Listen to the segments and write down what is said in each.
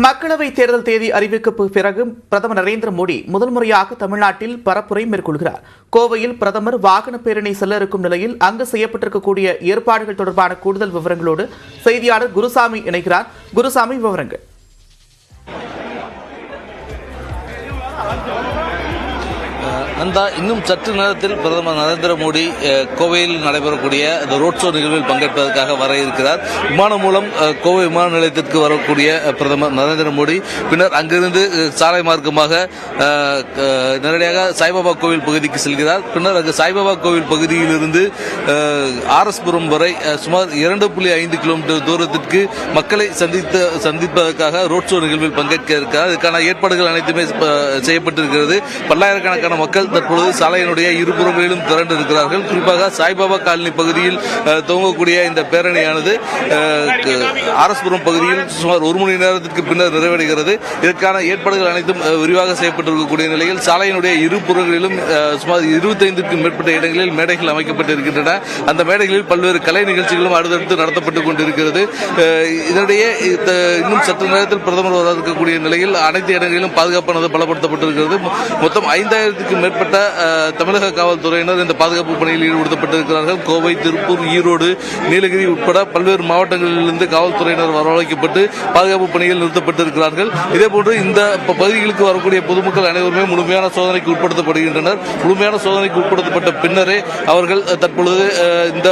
மக்களவைத் தேர்தல் தேதி அறிவிக்க பிறகு பிரதமர் நரேந்திர மோடி முதல் முறையாக தமிழ்நாட்டில் பரப்புரை மேற்கொள்கிறார். கோவையில் பிரதமர் வாகன பேரணி செல்ல இருக்கும் நிலையில் அங்கு செய்யப்பட்டிருக்கக்கூடிய ஏற்பாடுகள் தொடர்பான கூடுதல் விவரங்களோடு செய்தியாளர் குருசாமி இணைகிறார். குருசாமி, விவரங்கள். நந்தா, இன்னும் சற்று நேரத்தில் பிரதமர் நரேந்திர மோடி கோவையில் நடைபெறக்கூடிய இந்த ரோட் ஷோ நிகழ்வில் பங்கேற்பதற்காக வர இருக்கிறார். விமானம் மூலம் கோவை விமான நிலையத்திற்கு வரக்கூடிய பிரதமர் நரேந்திர மோடி பின்னர் அங்கிருந்து சாலை மார்க்கமாக நேரடியாக சாய்பாபா கோவில் பகுதிக்கு செல்கிறார். பின்னர் அங்கு சாய்பாபா கோவில் பகுதியிலிருந்து ஆர்எஸ்புரம் வரை சுமார் 2.5 கிலோமீட்டர் தூரத்திற்கு மக்களை சந்திப்பதற்காக ரோட் ஷோ நிகழ்வில் பங்கேற்க இருக்கிறார். இதற்கான ஏற்பாடுகள் அனைத்துமே செய்யப்பட்டிருக்கிறது. பல்லாயிரக்கணக்கான மக்கள் தற்பொழுது சாலையினுடைய இருபுறங்களிலும் திரண்டு இருக்கிறார்கள். குறிப்பாக சாய்பாபா காலனி பகுதியில் துவங்கக்கூடிய இந்த பேரணியானது ஆர்எஸ்புரம் பகுதியில் சுமார் 1 மணி நேரத்திற்கு பின்னர் நிறைவடைகிறது. இதற்கான ஏற்பாடுகள் அனைத்தும் விரிவாக செய்யப்பட்டிருக்கக்கூடிய நிலையில் சாலையினுடைய இருபுறங்களிலும் சுமார் 25க்கும் மேற்பட்ட இடங்களில் மேடைகள் அமைக்கப்பட்டிருக்கின்றன. அந்த மேடைகளில் பல்வேறு கலை நிகழ்ச்சிகளும் அடுத்தடுத்து நடத்தப்பட்டுக் கொண்டிருக்கிறது. இதனிடையே இன்னும் சற்று நேரத்தில் பிரதமர் வர இருக்கக்கூடிய நிலையில் அனைத்து இடங்களிலும் பாதுகாப்பானது பலப்படுத்தப்பட்டிருக்கிறது. மொத்தம் 5000க்கும் மேற்பட்ட தமிழக காவல்துறையினர் இந்த பாதுகாப்பு பணியில் ஈடுபடுத்தப்பட்டிருக்கிறார்கள். கோவை, திருப்பூர், ஈரோடு, நீலகிரி உட்பட பல்வேறு மாவட்டங்களிலிருந்து காவல்துறையினர் வரவழைக்கப்பட்டு பாதுகாப்பு பணியில் நிறுத்தப்பட்டிருக்கிறார்கள். இதேபோன்று இந்த பகுதிகளுக்கு வரக்கூடிய பொதுமக்கள் அனைவருமே முழுமையான சோதனைக்கு உட்படுத்தப்படுகின்றனர். முழுமையான சோதனைக்கு உட்படுத்தப்பட்ட பின்னரே அவர்கள் தற்பொழுது இந்த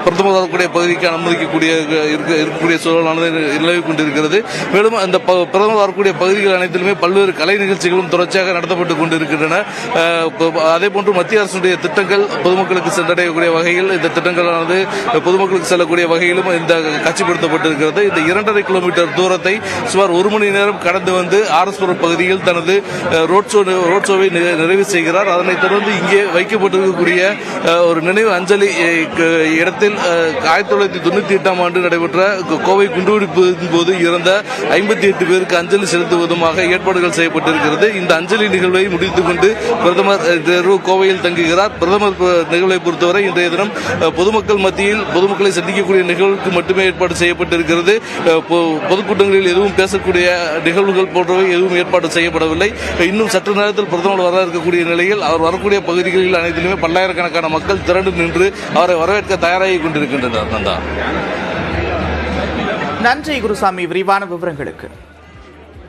பிரதமர் வரக்கூடிய பகுதிக்கு அனுமதிக்கக்கூடிய இருக்கக்கூடிய சூழலானது நிலவிக் கொண்டிருக்கிறது. மேலும் அந்த பிரதமர் வரக்கூடிய பகுதிகள் அனைத்திலுமே பல்வேறு கலை நிகழ்ச்சிகளும் தொடர்ச்சியாக நடத்தப்பட்டுக் கொண்டிருக்கின்றன. அதேபோன்று மத்திய அரசுடைய திட்டங்கள் பொதுமக்களுக்கு சென்றடையக்கூடிய வகையில் இந்த திட்டங்களானது பொதுமக்களுக்கு செல்லக்கூடிய வகையிலும் இந்த காட்சிப்படுத்தப்பட்டிருக்கிறது. இந்த 2.5 கிலோமீட்டர் தூரத்தை சுமார் 1 மணி நேரம் கடந்து வந்து ஆர்எஸ்புரம் பகுதியில் தனது ரோட் ஷோவை நிறைவு செய்கிறார். அதனைத் தொடர்ந்து இங்கே வைக்கப்பட்டிருக்கக்கூடிய ஒரு நினைவு அஞ்சலி இடத்தில் 1998ஆம் ஆண்டு நடைபெற்ற கோவை குண்டுவெடிப்பின் போது இறந்த 58 பேருக்கு அஞ்சலி செலுத்துவதுமாக ஏற்பாடுகள் செய்யப்பட்டிருக்கிறது. இந்த அஞ்சலி நிகழ்வை முடித்துக் கொண்டு பிரதமர் கோவையில் தங்குகிறார். பிரதமர் நிகழ்வை பொறுத்தவரை இன்றைய தினம் பொதுமக்கள் மத்தியில் பொதுமக்களை சந்திக்கக்கூடிய நிகழ்வுக்கு மட்டுமே ஏற்பாடு செய்யப்பட்டிருக்கிறது. பொதுக்கூட்டங்களில் எதுவும் பேசக்கூடிய நிகழ்வுகள் போன்றவை எதுவும் ஏற்பாடு செய்யப்படவில்லை. இன்னும் சற்று நேரத்தில் பிரதமர் வர இருக்கக்கூடிய நிலையில் அவர் வரக்கூடிய பகுதிகளில் அனைத்திலுமே பல்லாயிரக்கணக்கான மக்கள் திரண்டு நின்று அவரை வரவேற்க தயாராகி கொண்டிருக்கின்றனர். நன்றி குருசாமி, விரிவான விவரங்களுக்கு.